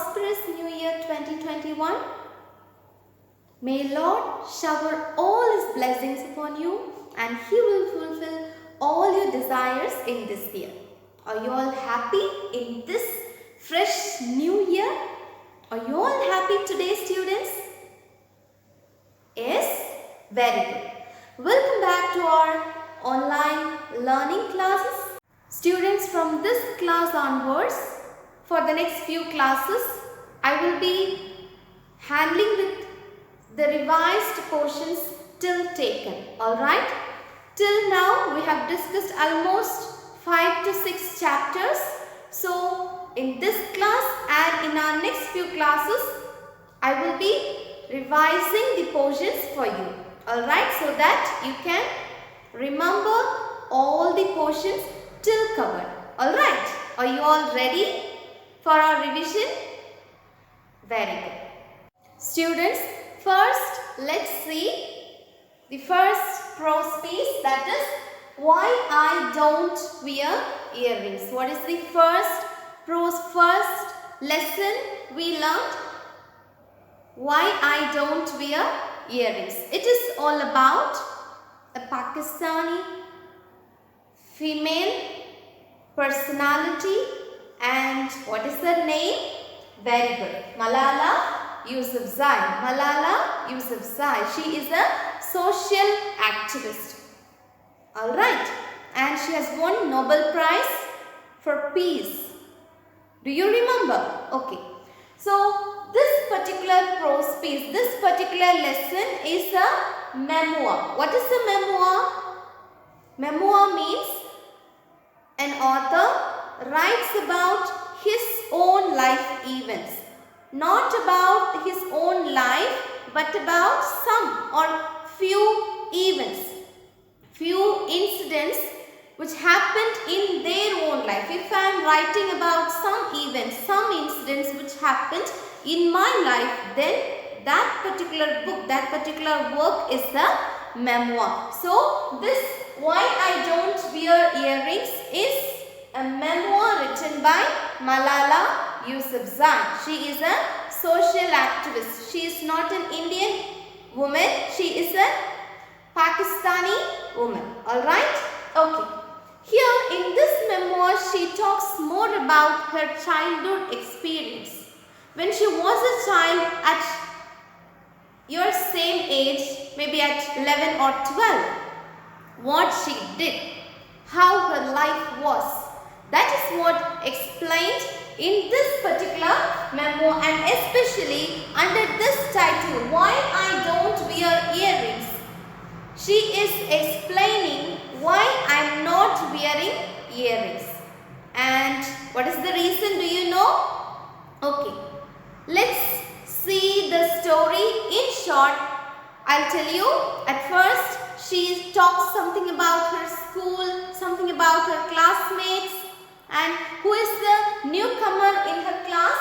prosperous New Year 2021. May Lord shower all His blessings upon you and He will fulfill all your desires in this year. Are you all happy in this fresh new year? Are you all happy today, students? Yes? Very good. Welcome back to our online learning classes. Students, from this class onwards, for the next few classes, I will be handling with the revised portions till taken. Alright? Till now, we have discussed almost 5 to 6 chapters. So, in this class and in our next few classes, I will be revising the portions for you. Alright? So that you can remember all the portions till covered. Alright? Are you all ready for our revision? Very good. Students, first let's see the first prose piece, that is why I don't wear earrings. What is the first lesson we learned? Why I don't wear earrings. It is all about a Pakistani female personality, and what is her name? Very good. Malala Yousafzai. Malala Yousafzai. She is a social activist. Alright. And she has won Nobel Prize for Peace. Do you remember? Okay. So, this particular prose piece, this particular lesson is a memoir. What is a memoir? Memoir means an author writes about his own life events. Not about his own life, but about some or few events, few incidents which happened in their own life. If I am writing about some events, some incidents which happened in my life, then that particular book, that particular work is a memoir. So, this Why I Don't Wear Earrings is a memoir written by Malala Yousafzai. She is a social activist. She is not an Indian woman. She is a Pakistani woman. Alright? Okay. Here in this memoir, she talks more about her childhood experience. When she was a child at your same age, maybe at 11 or 12, what she did, how her life was. That is what explained in this particular memoir, and especially under this title, Why I Don't Wear Earrings. She is explaining why I am not wearing earrings. And what is the reason, do you know? Okay, let's see the story in short. I'll tell you. At first, she talks something about her school, something about her classmates. And who is the newcomer in her class?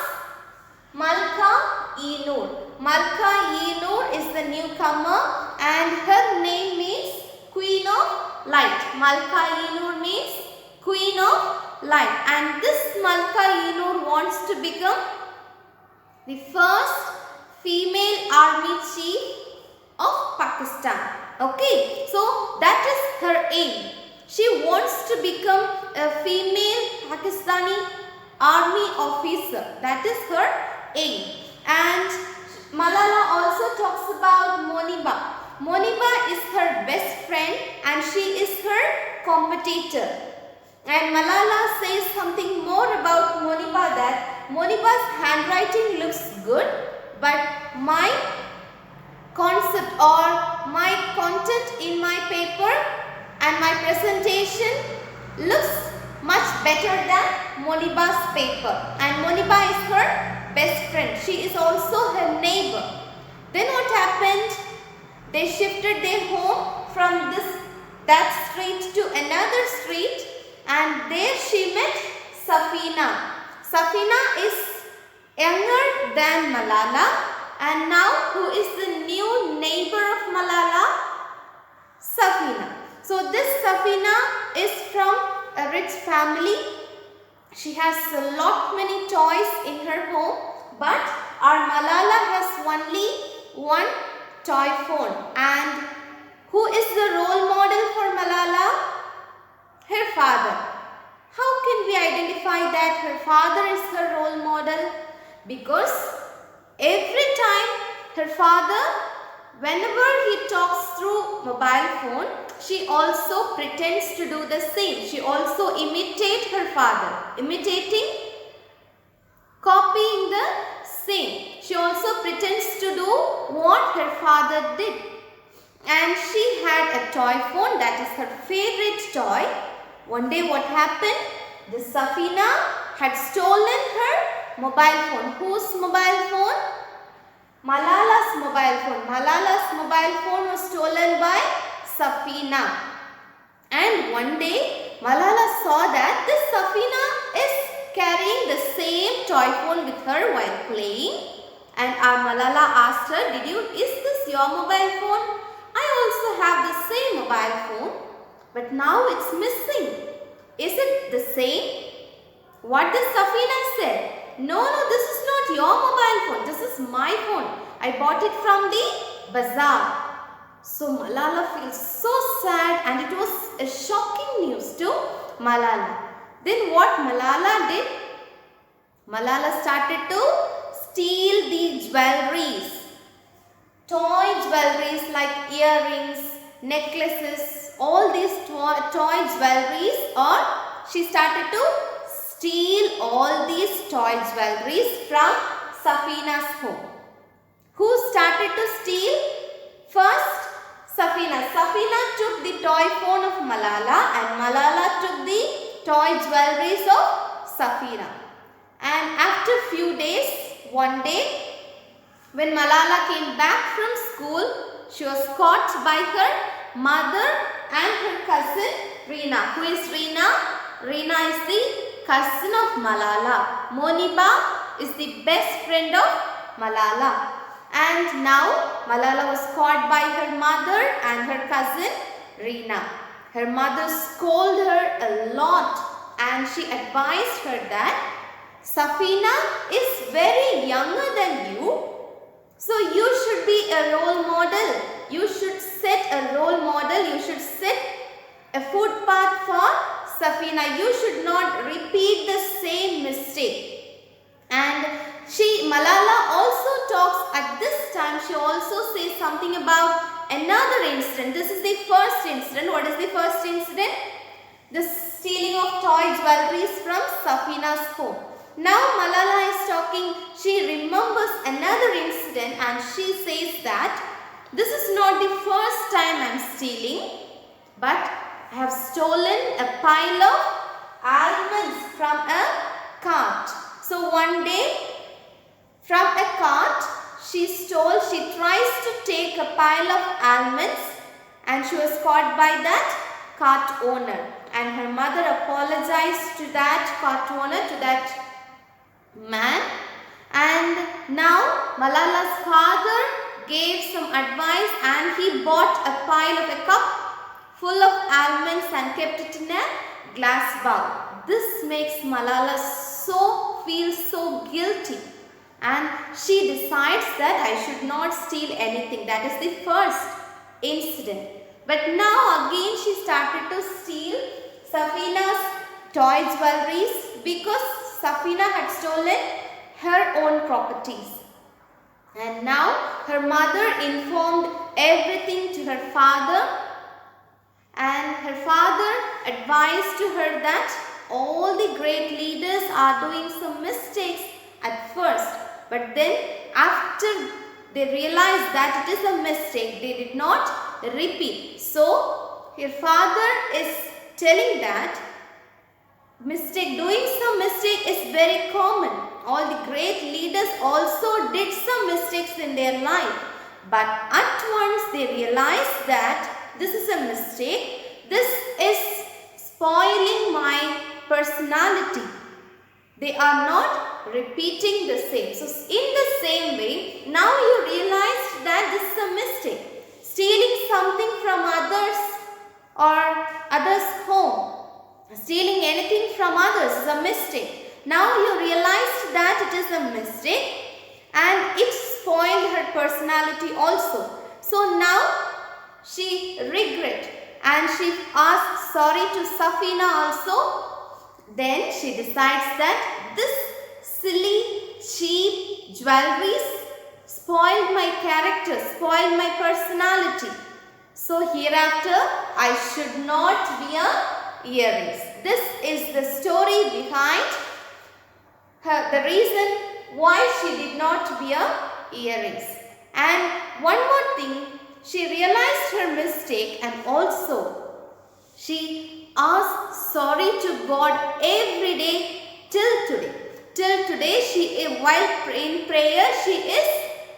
Malka-e-Noor. Malka-e-Noor is the newcomer, and her name means Queen of Light. Malka-e-Noor means Queen of Light. And this Malka-e-Noor wants to become the first female army chief of Pakistan. Okay, so that is her aim. She wants to become a female Pakistani army officer. That is her aim. And Malala also talks about Moniba. Moniba is her best friend and she is her competitor. And Malala says something more about Moniba, that Moniba's handwriting looks good, but my concept or my content in my paper and my presentation looks much better than Moniba's paper. And Moniba is her best friend. She is also her neighbor. Then what happened? They shifted their home from that street to another street, and there she met Safina. Safina is younger than Malala, and now who is the new neighbor of Malala? Safina. So this Safina is from a rich family. She has a lot many toys in her home. But our Malala has only one toy phone. And who is the role model for Malala? Her father. How can we identify that her father is her role model? Because every time her father, whenever he talks through mobile phone, she also pretends to do the same. She also imitates her father. Imitating, copying the same. She also pretends to do what her father did. And she had a toy phone, that is her favorite toy. One day what happened? The Safina had stolen her mobile phone. Whose mobile phone? Malala's mobile phone. Malala's mobile phone was stolen by Safina. And one day Malala saw that this Safina is carrying the same toy phone with her while playing. And our Malala asked her, is this your mobile phone? I also have the same mobile phone, but now it's missing. Is it the same? What did Safina said? No, this is not your mobile phone. This is my phone. I bought it from the bazaar. So Malala feels so sad, and it was a shocking news to Malala. Then what Malala did? Malala started to steal the jewelries. Toy jewelries like earrings, necklaces, all these toy jewelries, or she started to steal all these toy jewelries from Safina's home. Who started to steal? First, Safina. Safina took the toy phone of Malala, and Malala took the toy jewelries of Safina. And after few days, one day, when Malala came back from school, she was caught by her mother and her cousin Reena. Who is Reena? Reena is the cousin of Malala. Moniba is the best friend of Malala. And now Malala was caught by her mother and her cousin Reena. Her mother scolded her a lot, and she advised her that Safina is very younger than you. So you should be a role model. You should set a role model. You should set a footpath for Safina. You should not repeat the same mistake. And Malala also talks at this time. She also says something about another incident. This is the first incident. What is the first incident? The stealing of toy jewelries from Safina's home. Now Malala is talking, she remembers another incident, and she says that this is not the first time I am stealing, but I have stolen a pile of almonds from a cart. So one day from a cart she tries to take a pile of almonds, and she was caught by that cart owner, and her mother apologized to that cart owner, to that man. And now Malala's father gave some advice, and he bought a pile of a cup full of almonds and kept it in a glass bowl. This makes Malala feel so guilty, and she decides that I should not steal anything. That is the first incident. But now again she started to steal Safina's toy jewelries, because Safina had stolen her own properties. And now her mother informed everything to her father, and her father advised to her that all the great leaders are doing some mistakes at first, but then after they realized that it is a mistake, they did not repeat. So her father is telling that doing some mistake is very common. All the great leaders also did some mistakes in their life, but at once they realized that this is a mistake. This is spoiling my personality. They are not repeating the same. So in the same way, now you realize that this is a mistake. Stealing something from others or others' home, stealing anything from others is a mistake. Now you realize that it is a mistake. and it spoiled her personality also. So now she regret and she asked sorry to Safina also. Then she decides that this silly, cheap jewelries spoiled my character, spoiled my personality. So hereafter I should not wear earrings. This is the story behind the reason why she did not wear earrings. And one more thing, she realized her mistake and also she asked sorry to God every day till today. Till today, while in prayer, she is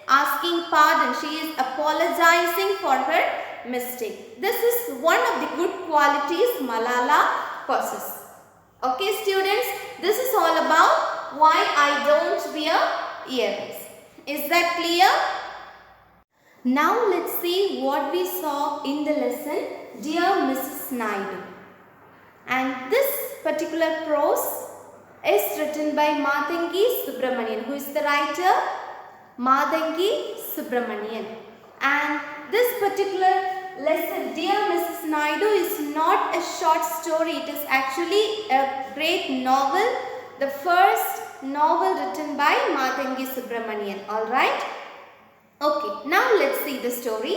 asking pardon. She is apologizing for her mistake. This is one of the good qualities Malala possesses. Okay, students, this is all about why I don't wear earrings. Is that clear? Now let's see what we saw in the lesson, Dear Mrs. Naidu. And this particular prose is written by Matangi Subramanian. Who is the writer? Matangi Subramanian. And this particular lesson, Dear Mrs. Naidu, is not a short story. It is actually a great novel. The first novel written by Matangi Subramanian. Alright? Okay, now let's see the story.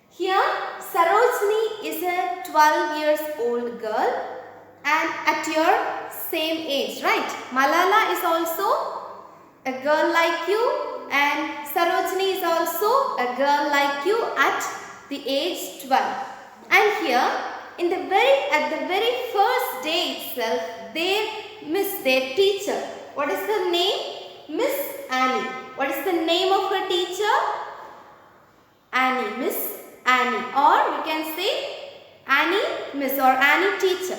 Here, Sarojini is a 12 years old girl and at your same age, right? Malala is also a girl like you and Sarojini is also a girl like you at the age 12. And here, at the very first day itself, they miss their teacher. What is the name? Miss Annie. What is the name of her teacher? Annie, Miss Annie, or we can say Annie Miss or Annie teacher.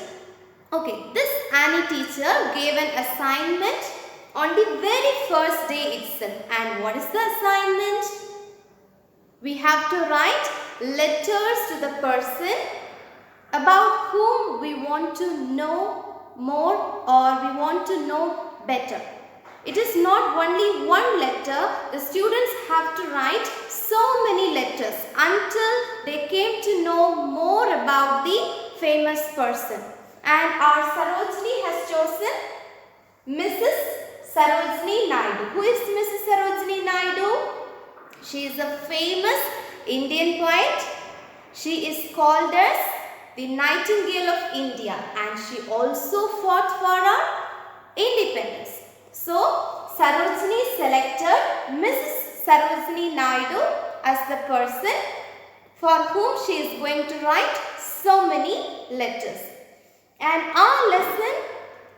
Okay, this Annie teacher gave an assignment on the very first day itself. And what is the assignment? We have to write letters to the person about whom we want to know more or we want to know better. It is not only one letter, the students have to write so many letters until they came to know more about the famous person. And our Sarojini has chosen Mrs. Sarojini Naidu. Who is Mrs. Sarojini Naidu? She is a famous Indian poet. She is called as the Nightingale of India and she also fought for our independence. So, Sarojini selected Mrs. Sarojini Naidu as the person for whom she is going to write so many letters. And our lesson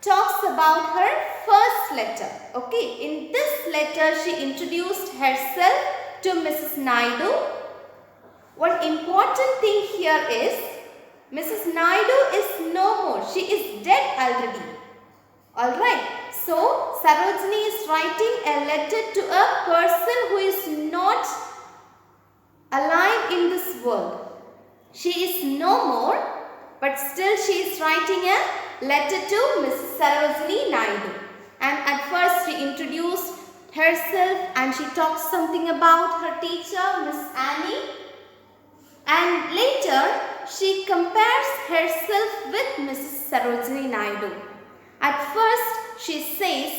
talks about her first letter. Okay, in this letter she introduced herself to Mrs. Naidu. One important thing here is Mrs. Naidu is no more. She is dead already. Alright. So, Sarojini is writing a letter to a person who is not alive in this world. She is no more, but still she is writing a letter to Mrs. Sarojini Naidu. And at first she introduced herself and she talked something about her teacher, Miss Annie. And later she compares herself with Mrs. Sarojini Naidu. At first, she says,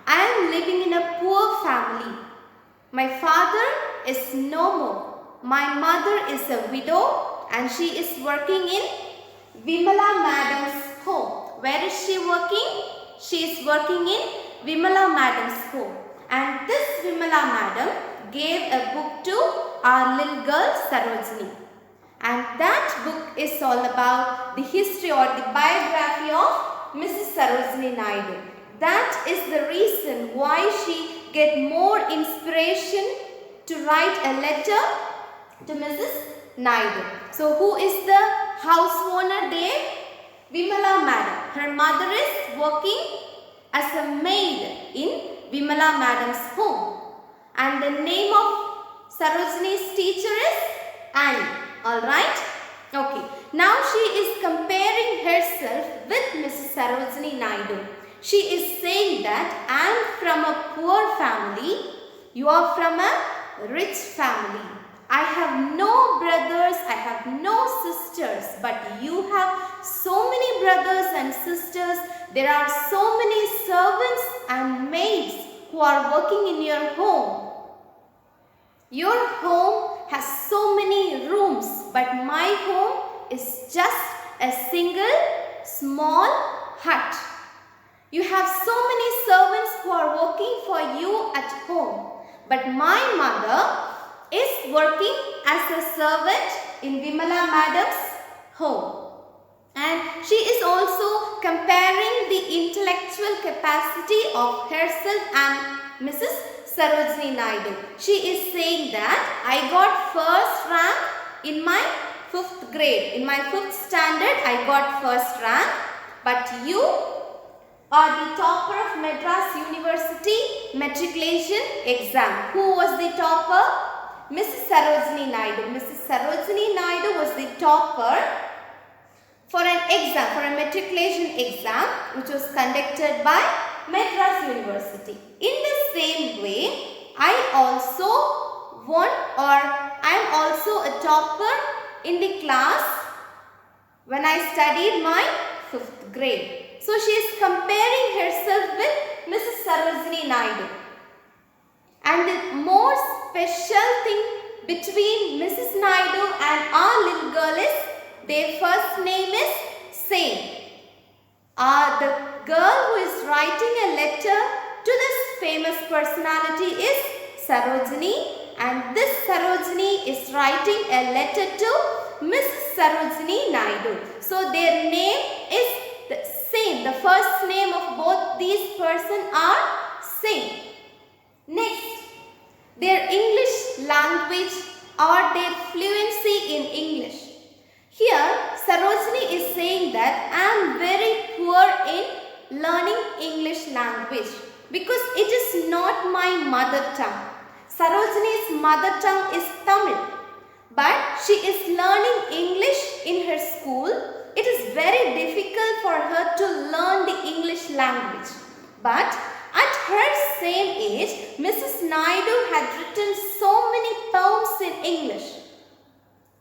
I am living in a poor family. My father is no more. My mother is a widow and she is working in Vimala Madam's home. Where is she working? She is working in Vimala Madam's home. And this Vimala Madam gave a book to our little girl Sarojini. And that book is all about the history or the biography of Mrs. Sarojini Naidu. That is the reason why she get more inspiration to write a letter to Mrs. Naidu. So who is the house owner there? Vimala Madam. Her mother is working as a maid in Vimala Madam's home. And the name of Sarojini's teacher is Annie. Alright? Okay. Now she is comparing herself with Mrs. Sarojini Naidu. She is saying that I am from a poor family, you are from a rich family. I have no brothers, I have no sisters, but you have so many brothers and sisters. There are so many servants and maids who are working in your home. Your home has so many rooms, but my home is just a single small hut. You have so many servants who are working for you at home, but my mother is working as a servant in Vimala Madam's home. And she is also comparing the intellectual capacity of herself and Mrs. Sarojini Naidu. She is saying that I got first rank in my 5th grade. In my 5th standard, I got first rank. But you are the topper of Madras University matriculation exam. Who was the topper? Mrs. Sarojini Naidu. Mrs. Sarojini Naidu was the topper for an exam, for a matriculation exam which was conducted by Madras University. In the same way, I also won, or I am also a topper in the class when I studied my 5th grade. So she is comparing herself with Mrs. Sarojini Naidu. And the more special thing between Mrs. Naidu and our little girl is their first name is same. The girl who is writing a letter to this famous personality is Sarojini, and this Sarojini is writing a letter to Mrs. Sarojini Naidu. So their name is the same. The first name of both these persons are same. Next, their English language or their fluency in English. Here, Sarojini is saying that I am very poor in learning English language because it is not my mother tongue. Sarojini's mother tongue is Tamil, but she is learning English in her school. It is very difficult for her to learn the English language. But at her same age, Mrs. Naidu had written so many poems in English.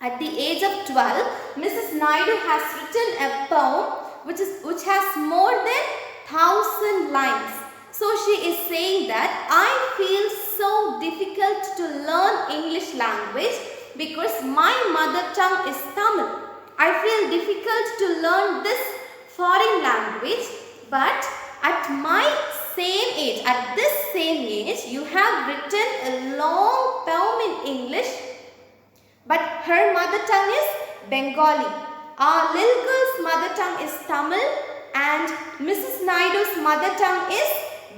At the age of 12, Mrs. Naidu has written a poem which has more than 1,000 lines. So she is saying that I feel so difficult to learn English language because my mother tongue is Tamil. I feel difficult to learn this foreign language, but at my same age, at this same age, you have written a long poem in English, but her mother tongue is Bengali. Our little girl's mother tongue is Tamil and Mrs. Naidu's mother tongue is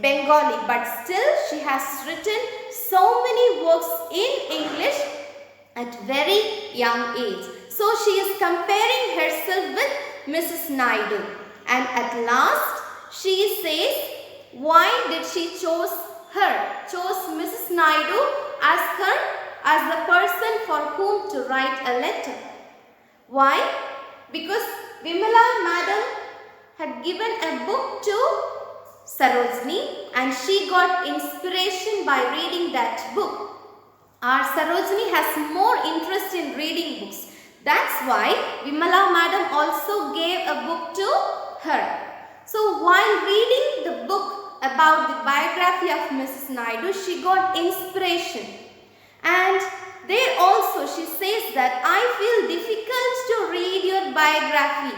Bengali, but still she has written so many works in English at very young age. So she is comparing herself with Mrs. Naidu, and at last she says why did she chose Mrs. Naidu as the person for whom to write a letter. Why? Because Vimala Madam had given a book to Sarojini and she got inspiration by reading that book. Our Sarojini has more interest in reading books. That's why Vimala Madam also gave a book to her. So while reading the book about the biography of Mrs. Naidu, she got inspiration. And there also she says that I feel difficult to read your biography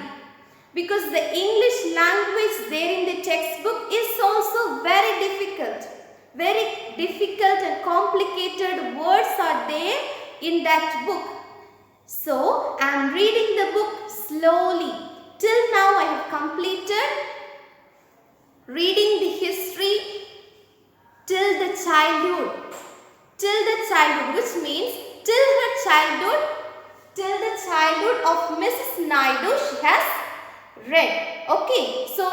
because the English language there in the textbook is also very difficult. Very difficult and complicated words are there in that book. So I am reading the book slowly. Till now I have completed reading the history till the childhood. Till the childhood, which means till the childhood of Mrs. Naidu she has read. Okay, so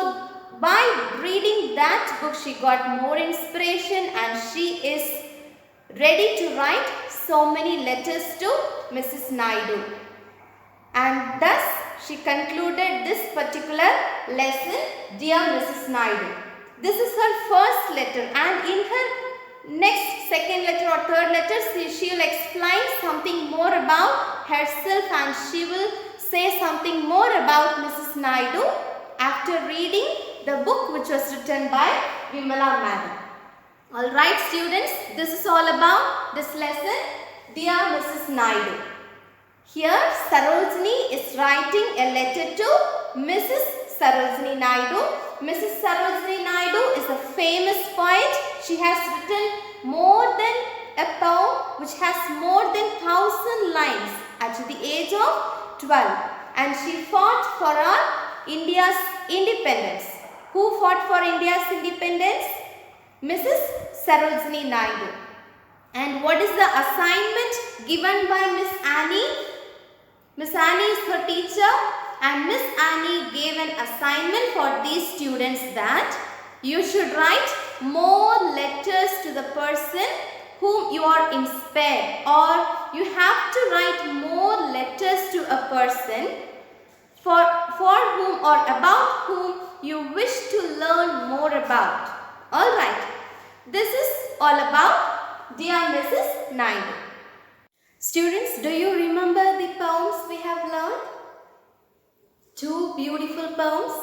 by reading that book she got more inspiration and she is ready to write so many letters to Mrs. Naidu. And thus she concluded this particular lesson, Dear Mrs. Naidu. This is her first letter, and in her next second letter or third letter, she will explain something more about herself, and she will say something more about Mrs. Naidu after reading the book which was written by Vimala Madam. Alright students, this is all about this lesson. Dear Mrs. Naidu. Here Sarojini is writing a letter to Mrs. Sarojini Naidu. Mrs. Sarojini Naidu is a famous poet. She has written more than a poem which has more than 1,000 lines at the age of 12. And she fought for our India's independence. Who fought for India's independence? Mrs. Sarojini Naidu. And what is the assignment given by Miss Annie? Miss Annie is her teacher, and Miss Annie gave an assignment for these students that you should write more letters to the person whom you are inspired, or you have to write more letters to a person for whom or about whom you wish to learn more about. Alright, this is all about Dear Mrs. Naidu. Students, do you remember the poems we have learned? Two beautiful poems.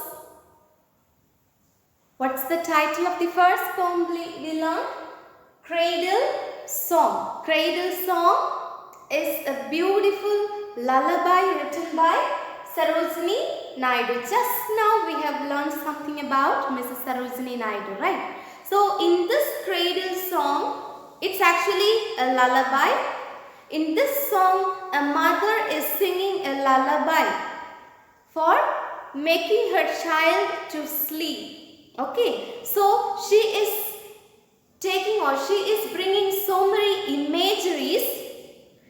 What's the title of the first poem we learned? Cradle Song. Cradle Song is a beautiful lullaby written by Sarojini Naidu. Just now we have learned something about Mrs. Sarojini Naidu, right? So in this Cradle Song, it's actually a lullaby. In this song, a mother is singing a lullaby for making her child to sleep. Okay, so she is taking, or she is bringing so many imageries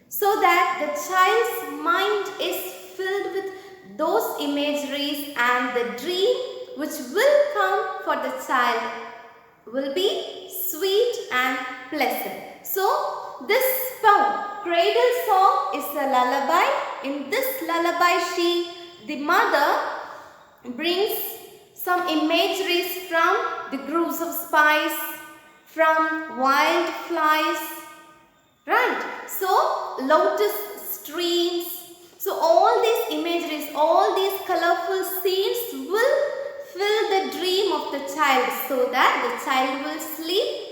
so that the child's mind is filled with those imageries, and the dream which will come for the child will be sweet and pleasant. So this poem, Cradle Song, is a lullaby. In this lullaby, the mother brings some imageries from the groves of spice, from wild flies, right? So lotus streams. So all these imageries, all these colorful scenes will fill the dream of the child so that the child will sleep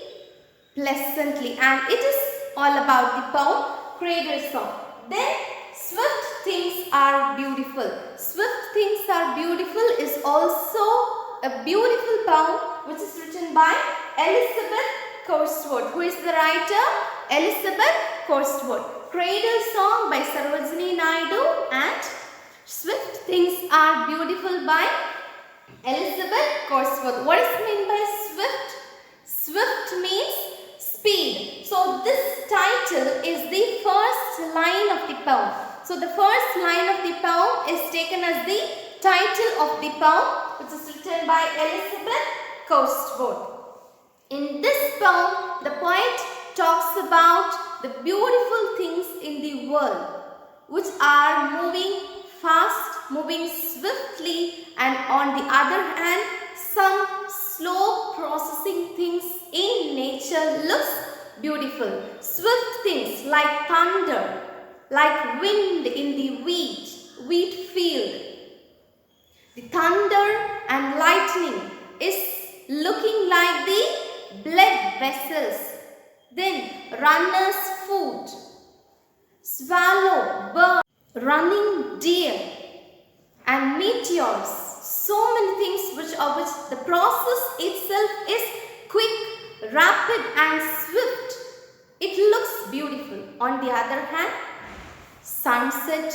pleasantly. And it is all about the poem Cradle Song. Then Swift Things Are Beautiful. Swift Things Are Beautiful is also a beautiful poem which is written by Elizabeth Korswood. Who is the writer? Elizabeth Korswood. Cradle Song by Sarojini Naidu and Swift Things Are Beautiful by Elizabeth Korswood. What is meant by swift? Swift means speed. So this title is the first line of the poem. So the first line of the poem is taken as the title of the poem, which is written by Elizabeth Korswood. In this poem, the poet talks about the beautiful things in the world which are moving fast, moving swiftly, and on the other hand, some slow processing things in nature looks beautiful. Swift things like thunder, like wind in the wheat field. The thunder and lightning is looking like the blood vessels. Then runner's foot, swallow, bird, running deer, and meteors. So many things which the process itself is quick, rapid, and swift. It looks beautiful. On the other hand, sunset,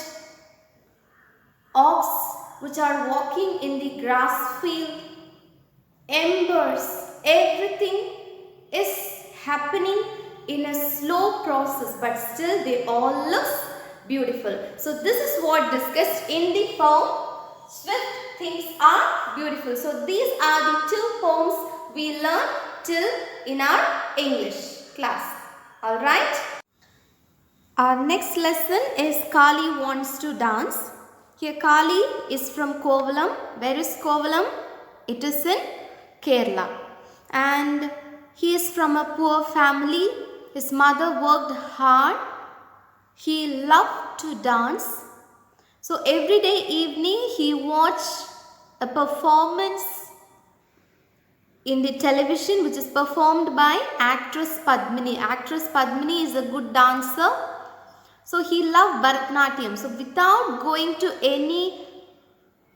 ox which are walking in the grass field, embers, everything is happening in a slow process, but still they all look beautiful. So this is what discussed in the poem Swift Things Are Beautiful. So these are the two poems we learned till in our English class. Alright. Our next lesson is Kali Wants to Dance. Here Kali is from Kovalam. Where is Kovalam? It is in Kerala. and he is from a poor family. His mother worked hard. He loved to dance. So every day evening he watched a performance in the television which is performed by actress Padmini. Actress Padmini is a good dancer. So he loved Bharatanatyam. So without going to any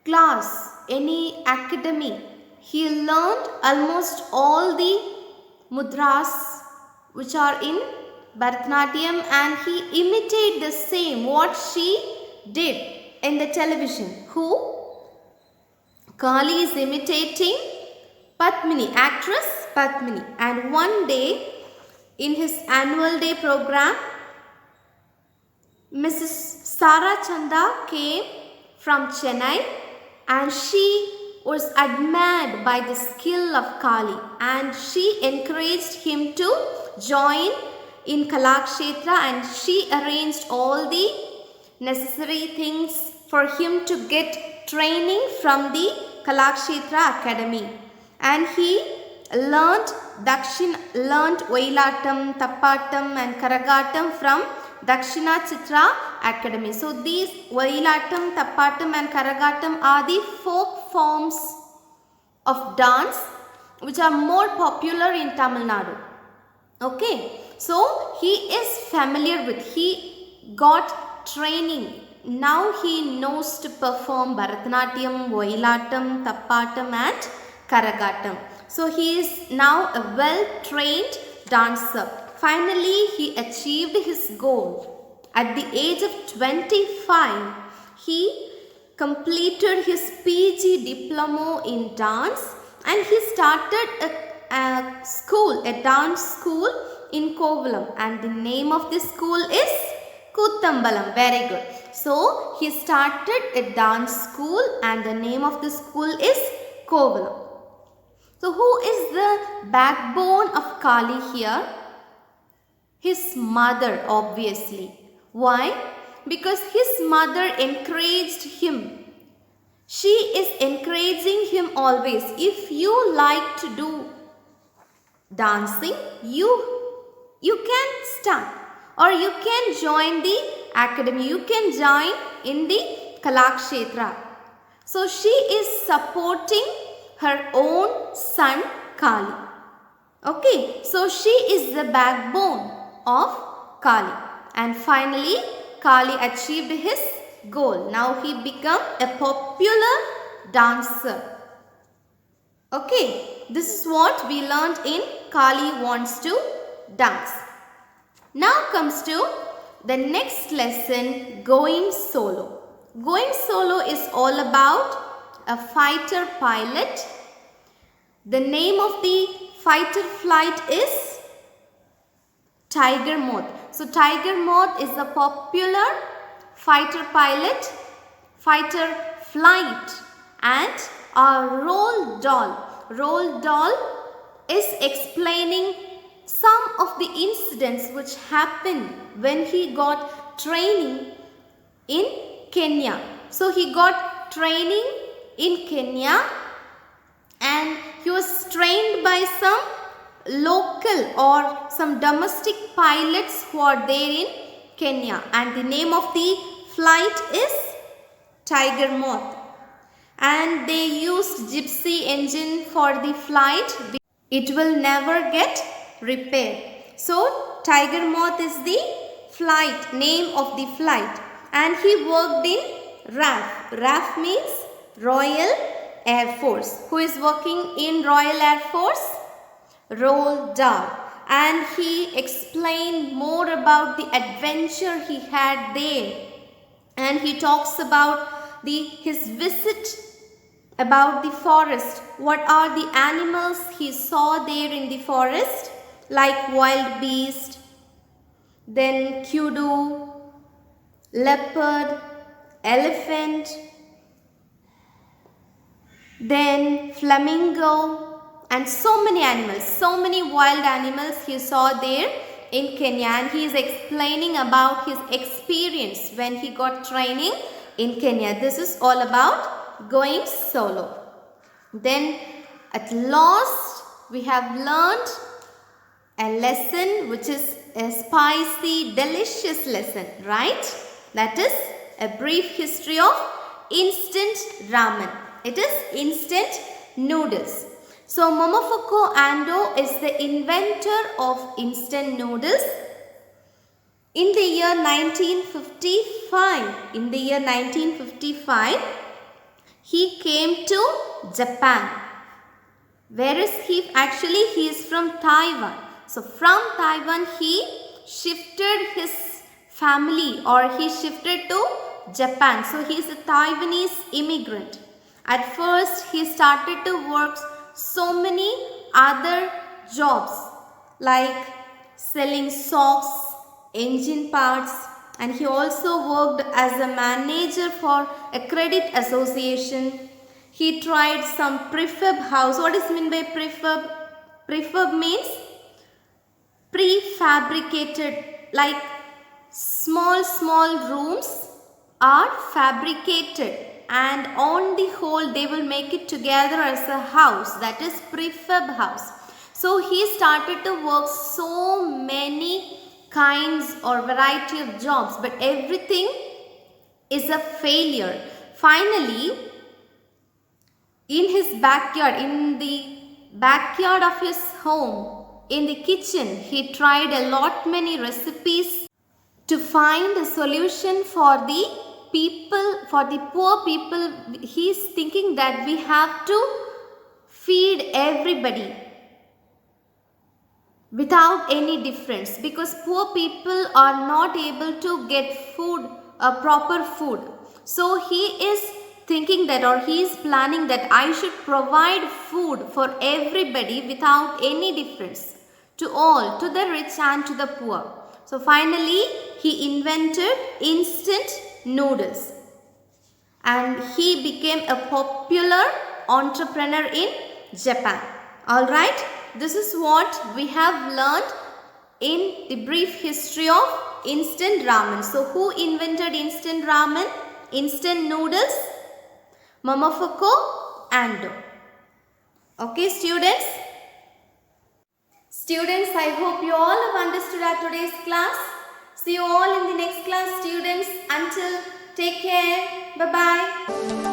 class, any academy, he learned almost all the mudras which are in Bharatanatyam, and he imitated the same what she did in the television. Who? Kali is imitating Padmini, actress Padmini. And one day in his annual day program, Mrs. Sara Chanda came from Chennai, and she was admired by the skill of Kali, and she encouraged him to join in Kalakshetra, and she arranged all the necessary things for him to get training from the Kalakshetra Academy. And he learned Oilatam, Tappatam and Karagatam from Dakshina Chitra Academy. So these Oilatam, Tappatam and Karagatam are the folk forms of dance which are more popular in Tamil Nadu. Okay, so he is familiar with, he got training. Now he knows to perform Bharatanatyam, Oilatam, Tappatam and Karagatam. So he is now a well-trained dancer. Finally, he achieved his goal. At the age of 25, he completed his PG diploma in dance, and he started a dance school in Kovalam, and the name of this school is Kuttambalam. Very good. So he started a dance school, and the name of the school is Kovalam. So who is the backbone of Kali here? His mother, obviously. Why? Because his mother encouraged him. She is encouraging him always. If you like to do dancing, you can start, or you can join the academy. You can join in the Kalakshetra. So she is supporting her own son Kali. Okay, so she is the backbone of Kali. And finally, Kali achieved his goal. Now he became a popular dancer. Okay, this is what we learned in Kali Wants to Dance. Now comes to the next lesson, Going Solo. Going Solo is all about a fighter pilot. The name of the fighter flight is Tiger Moth. So Tiger Moth is a popular fighter pilot, fighter flight, and a Roald Dahl. Roald Dahl is explaining some of the incidents which happened when he got training in Kenya. So he got training in Kenya, and he was trained by some local or some domestic pilots who are there in Kenya, and the name of the flight is Tiger Moth, and they used gypsy engine for the flight. It will never get repaired. So Tiger Moth is the flight, name of the flight, and he worked in RAF. RAF means Royal Air Force. Who is working in Royal Air Force? Roald Dahl. And he explained more about the adventure he had there, and he talks about his visit about the forest. What are the animals he saw there in the forest? Like wild beast, then kudu, leopard, elephant, then flamingo, and so many animals, so many wild animals he saw there in Kenya, and he is explaining about his experience when he got training in Kenya. This is all about going solo. Then at last we have learned a lesson which is a spicy, delicious lesson, right? That is a brief history of instant ramen. It is instant noodles. So Momofuku Ando is the inventor of instant noodles. In the year 1955, he came to Japan. Where is he? Actually, he is from Taiwan. So from Taiwan, he shifted his family, or he shifted to Japan. So he is a Taiwanese immigrant. At first, he started to work so many other jobs like selling socks, engine parts, and he also worked as a manager for a credit association. He tried some prefab house. What is meant by prefab? Prefab means prefabricated, like small rooms are fabricated and on the whole they will make it together as a house. That is prefab house. So he started to work so many kinds or variety of jobs, but everything is a failure. Finally, in his backyard, in the backyard of his home, in the kitchen, he tried a lot many recipes to find a solution for the people, for the poor people. He is thinking that we have to feed everybody without any difference, because poor people are not able to get food, proper food. So he is thinking that, or he is planning that I should provide food for everybody without any difference, to all, to the rich and to the poor. So finally he invented instant noodles and he became a popular entrepreneur in Japan. Alright, this is what we have learned in the brief history of instant ramen. So who invented instant ramen, instant noodles? Momofuku Ando. Okay, students? Students, I hope you all have understood our today's class. See you all in the next class, students. Until, take care. Bye-bye.